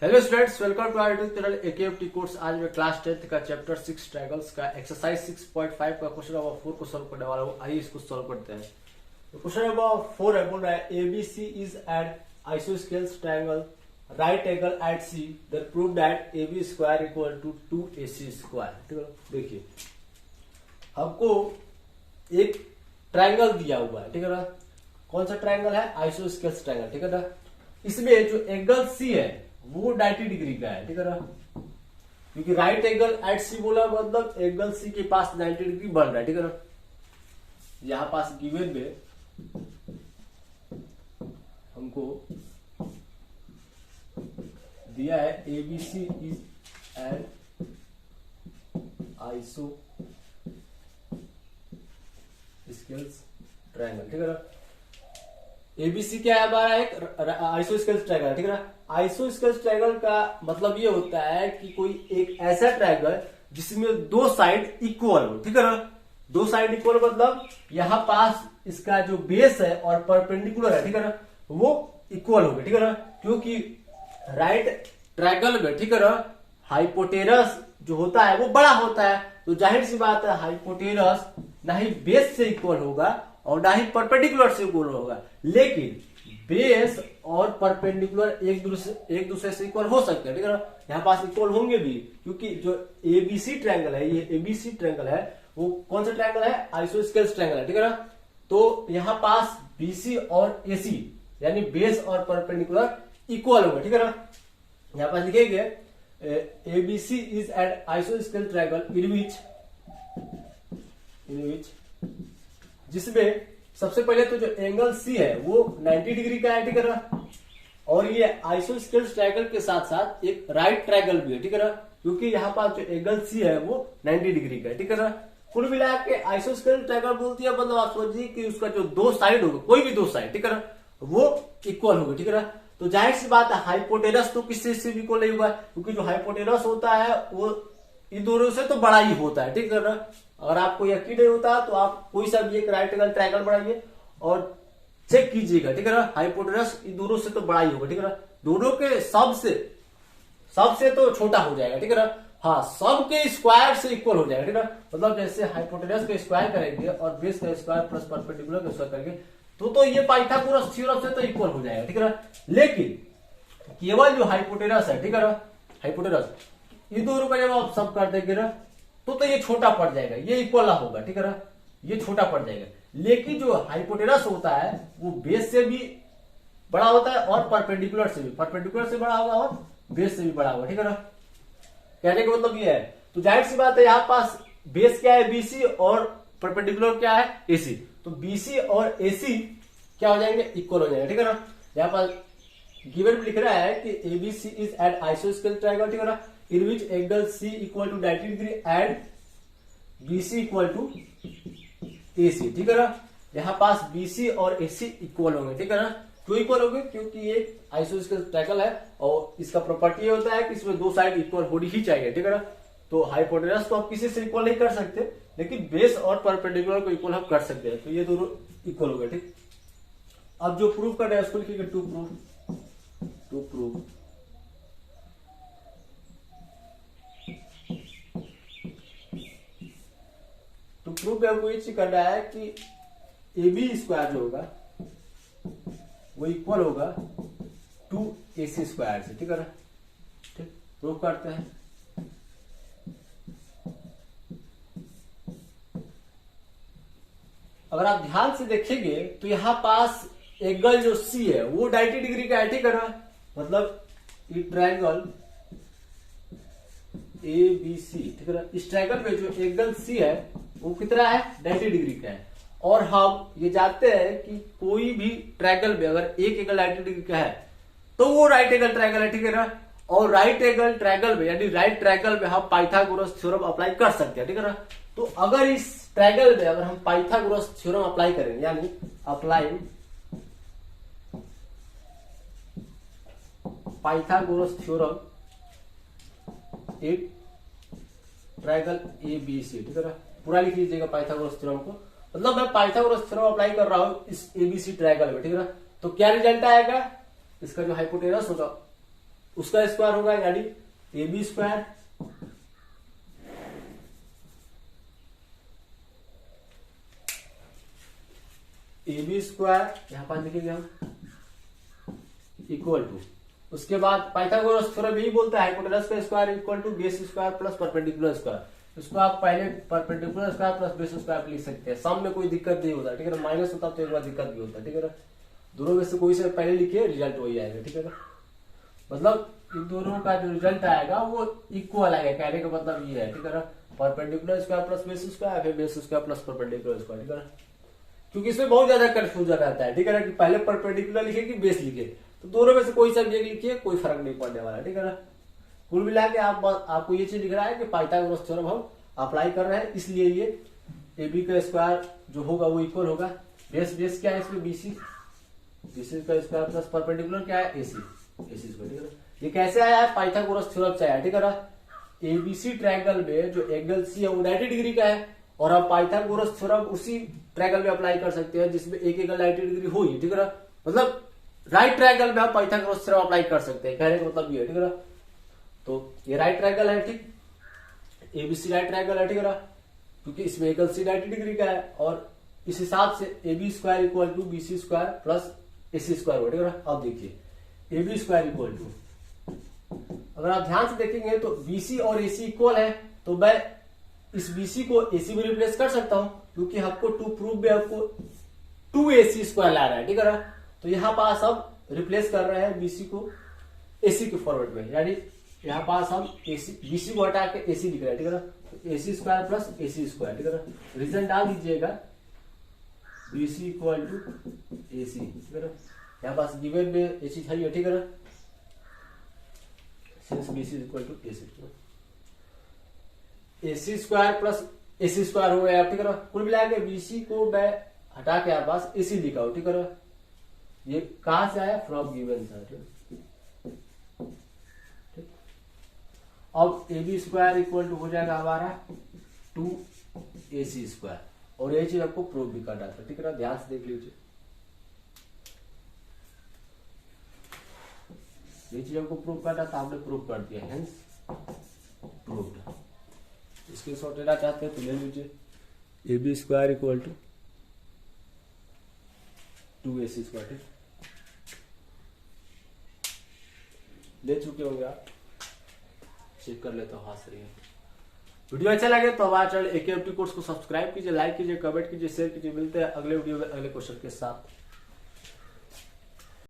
Hello students, welcome to our YouTube channel AKFT course. आज मैं class 10th का chapter 6 triangles का exercise 6.5 का क्वेश्चन नंबर 4 को सॉल्व करने वाला हूँ। आइए इसको सॉल्व करते हैं। तो क्वेश्चन नंबर 4 है, बोल रहा है ABC is an isosceles triangle right angle at C then prove that AB square equal to 2AC square. ठीक है, देखिए हमको एक ट्रायंगल दिया हुआ है, ठीक है ना। कौन सा ट्रायंगल है? आइसोस्केल्स ट्रायंगल, ठीक है ना। इसमें जो एंगल सी है वो 90 डिग्री का है, ठीक है ना। क्योंकि राइट एंगल एट सी बोला मतलब एंगल सी के पास 90 डिग्री बन रहा है, ठीक है ना। यहां पास गिवन में हमको दिया है ABC is N iso scales triangle, ठीक है ना। एबीसी क्या है हमारा? एक आइसोस्केल्स ट्रायंगल, ठीक है ना। आइसोस्केल्स ट्रायंगल का मतलब ये होता है कि कोई एक ऐसा ट्रायंगल जिसमें दो साइड इक्वल हो, ठीक है ना। दो साइड इक्वल मतलब यहां पास इसका जो बेस है और परपेंडिकुलर है, ठीक है ना, वो इक्वल हो गए, ठीक है ना। क्योंकि राइट ट्रायंगल में, ठीक है ना, हाइपोटेनस जो होता है वो बड़ा होता है, तो जाहिर सी बात है हाइपोटेनस ना ही बेस से इक्वल होगा और ना ही परपेंडिकुलर से इक्वल होगा। लेकिन बेस और परपेंडिकुलर एक दूसरे से इक्वल हो सकते हैं, ठीक है ना। यहाँ पास इक्वल होंगे भी, क्योंकि जो एबीसी ट्रायंगल है, ये एबीसी ट्रायंगल है, वो कौन सा ट्रायंगल है? आइसोस्केल्स ट्रायंगल है, ठीक है ना। तो यहाँ पास बीसी और एसी यानी बेस और परपेंडिकुलर इक्वल होगा, ठीक है ना। यहाँ पास लिखेंगे एबीसी इज एन आइसोस्केल ट्रायंगल इन विच जिसमें सबसे पहले तो जो एंगल सी है वो 90 डिग्री का है, ठीक है ना। और ये आइसोस्केल्स ट्रायंगल के साथ साथ एक राइट ट्रायंगल भी है, ठीक है ना। क्योंकि यहाँ पास जो एंगल सी है वो 90 डिग्री का है, ठीक है ना। कुल मिला के आइसोस्केल्स ट्रायंगल बोलती है मतलब आप समझिए कि उसका जो दो साइड होगा, कोई भी दो साइड, ठीक है ना, वो इक्वल होगा, ठीक है ना। तो जाहिर सी बात है हाइपोटेनस तो किसी से भी इक्वल नहीं हुआ, क्योंकि जो हाइपोटेनस होता है वो इन दोनों से तो बड़ा ही होता है, ठीक है ना। अगर आपको यकीन नहीं होता तो आप कोई सा भी एक राइट एंगल ट्रायंगल बनाइए और चेक कीजिएगा, ठीक है ना। हाइपोटेनस इन दोनों से तो बड़ा ही होगा, ठीक है ना। दोनों के सबसे तो छोटा हो जाएगा, ठीक है ना। हाँ, सब के स्क्वायर से इक्वल हो जाएगा, ठीक है ना। मतलब जैसे हाइपोटेनस का स्क्वायर करेंगे और बेस का स्क्वायर प्लस परपेंडिकुलर का स्क्वायर करेंगे तो ये पाइथागोरस थ्योरम से तो इक्वल हो जाएगा, ठीक है ना। लेकिन केवल जो हाइपोटेनस है, ठीक है ना, हाइपोटेनस इन दोनों का जब आप सब कर देंगे ना तो ये छोटा पड़ जाएगा, ये इक्वल ना होगा, ठीक है ना, ये छोटा पड़ जाएगा। लेकिन जो हाइपोटेनस होता है वो बेस से भी बड़ा होता है और परपेंडिकुलर से बड़ा होगा और बेस से भी बड़ा होगा, ठीक है ना। कहने का मतलब ये है। तो जाहिर सी बात है यहाँ पास बेस क्या है? बीसी और परपेंडिकुलर क्या है? एसी। तो बीसी और एसी क्या हो जाएंगे? इक्वल हो जाएंगे, ठीक है ना। यहाँ पास गिवन में लिख रहा है कि एबीसी इज एन आइसोस्केल ट्रायंगल, ठीक है ना, in which angle C equal to 90 degree and BC equal to AC, ठीक है ना। यहाँ पास बीसी और एसी इक्वल होंगे, ठीक है ना। क्यों इक्वल होंगे? क्योंकि ये आइसोस्केल ट्रायंगल है और इसका प्रॉपर्टी होता है कि इसमें दो साइड इक्वल होनी ही चाहिए, ठीक है ना। तो हाइपोटेनस तो आप किसी से इक्वल नहीं कर सकते, लेकिन बेस और परपेंडिकुलर को इक्वल हम कर सकते हैं। तो ये दोनों इक्वल हो गए, ठीक। अब जो प्रूफ करना है उसको लिखिएगा टू प्रूव में हमको ये चीज करना है कि AB स्क्वायर जो होगा वो इक्वल होगा 2AC स्क्वायर से, ठीक है ना। ठीक, प्रूफ करते हैं। अगर आप ध्यान से देखेंगे तो यहां पास एंगल जो C है वो 90 डिग्री का है, ठीक है ना। मतलब ये ट्रायंगल ABC, ठीक है ना, इस ट्रायंगल में जो एंगल C है वो कितना है? 90 डिग्री का है। और हम ये जानते हैं कि कोई भी ट्रायंगल में अगर एक एंगल 90 डिग्री का है तो वो राइट एंगल ट्रायंगल है, ठीक है ना। और राइट एंगल ट्रायंगल में यानी राइट ट्रायंगल में हम पाइथागोरस थ्योरम अप्लाई कर सकते हैं, ठीक है ना। तो अगर इस ट्रायंगल में अगर हम पाइथागोरस थ्योरम अप्लाई करेंगे यानी अप्लाइंग पाइथागोरस थ्योरम एक ट्रायंगल एबीसी, ठीक है ना। पूरा लिख लीजिएगा पाइथागोरस थ्योरम को। मतलब मैं पाइथागोरस थ्योरम अप्लाई कर रहा हूं इस एबीसी ट्रायंगल में, ठीक है ना। तो क्या रिजल्ट आएगा? इसका जो हाइपोटेनस होगा उसका स्क्वायर होगा, यानी ए बी स्क्वायर यहां पर लिखेंगे हम इक्वल टू, उसके बाद पाइथागोरस थ्योरम यही बोलता है हाइपोटेनस का square equal to base square plus perpendicular square. इसको आप पहले perpendicular square plus base square लिख सकते हैं, सम में कोई दिक्कत नहीं होता, ठीक है ना। माइनस होता तो एक बार दिक्कत भी होता है, ठीक है ना। दोनों में से कोई से पहले लिखिए, रिजल्ट वही आएगा, ठीक है ना। मतलब इन दोनों का जो रिजल्ट आएगा वो इक्वल आएगा, कहने का मतलब ये है, ठीक है ना। Perpendicular square plus base square, फिर base square plus perpendicular square, ठीक है ना। क्योंकि इसमें बहुत ज्यादा कंफ्यूजन रहता है, ठीक है ना, कि पहले परपेंडिकुलर लिखे कि बेस लिखे। तो दोनों में से कोई सा भी एक लिखिए, कोई फर्क नहीं पड़ने वाला, ठीक है ना। कुल मिला के आपको ये चीज लिख रहा है कि पाइथागोरस थ्योरम हम अप्लाई कर रहे हैं, इसलिए ये ए बी का स्क्वायर जो होगा वो इक्वल होगा बेस क्या है इसमें बीसी का स्क्वायर प्लस परपेंडिकुलर क्या है एसी स्क्वायर, ठीक है ना। ये कैसे आया है, पाइथागोरस थ्योरम से आया, ठीक है ना। एबीसी ट्रायंगल में जो एंगल सी है वो 90 डिग्री का है, और हम पाइथागोरस थ्योरम उसी ट्रायंगल में अप्लाई कर सकते हैं जिसमें एक एंगल 90 डिग्री हो, ठीक है ना। मतलब राइट ट्रायंगल में हम पाइथागोरस थ्योरम अप्लाई कर सकते हैं, कहने का मतलब ये है, ठीक है ना। तो ये राइट ट्रायंगल है, ठीक, एबीसी राइट ट्रायंगल है, ठीक है ना, क्योंकि इसमें एंगल सी 90 डिग्री का है, और इस हिसाब से A B square equal to B C square plus A C square हो, ठीक है ना। अब देखिए A B square equal to, अगर आप ध्यान से देखेंगे तो बीसी और एसी इक्वल है, तो मैं इस बीसी को एसी में रिप्लेस कर सकता हूं, क्योंकि हमको टू प्रूव में हमको 2ac स्क्वायर ला रहा है, ठीक है ना। तो यहां पास हम रिप्लेस कर रहे हैं बीसी को एसी के फॉर्मेट में, यानी यहां पास हम एसी बीसी को हटा के एसी लिख रहे हैं, ठीक है ना। तो AC square plus AC square, ठीक है ना। रीजन डाल दीजिएगा बीसी इक्वल टू एसी, ठीक है ना। यहां पास गिवन में एसी है, ठीक है ना, since BC equal to AC, AC square plus AC square हो गया, ठीक है ना। कुल मिला के बीसी को मैं हटा के आपके पास एसी लिखा हो, ठीक है ना। ये कहां से आया, फ्रॉम गिवन था, ठीक। अब A B square equal to हो जाएगा हमारा 2ac स्क्वायर, और ये चीज आपको प्रूव भी करना था, ठीक है ना। ध्यान से देख लीजिए, ये चीज आपको प्रूव करना था, आपने प्रूव कर दिया, हेंस प्रूव्ड। इसके शॉर्ट लेना चाहते हैं तो ले लीजिए, A B square equal to 2ac square, ठीक, ले चुके होंगे आप, चेक कर लेते हो, हाथ सही है। वीडियो अच्छा लगे तो हमारे चैनल AKFT कोर्स को सब्सक्राइब कीजिए, लाइक कीजिए, कमेंट कीजिए, शेयर कीजिए। मिलते हैं अगले वीडियो में अगले क्वेश्चन के साथ।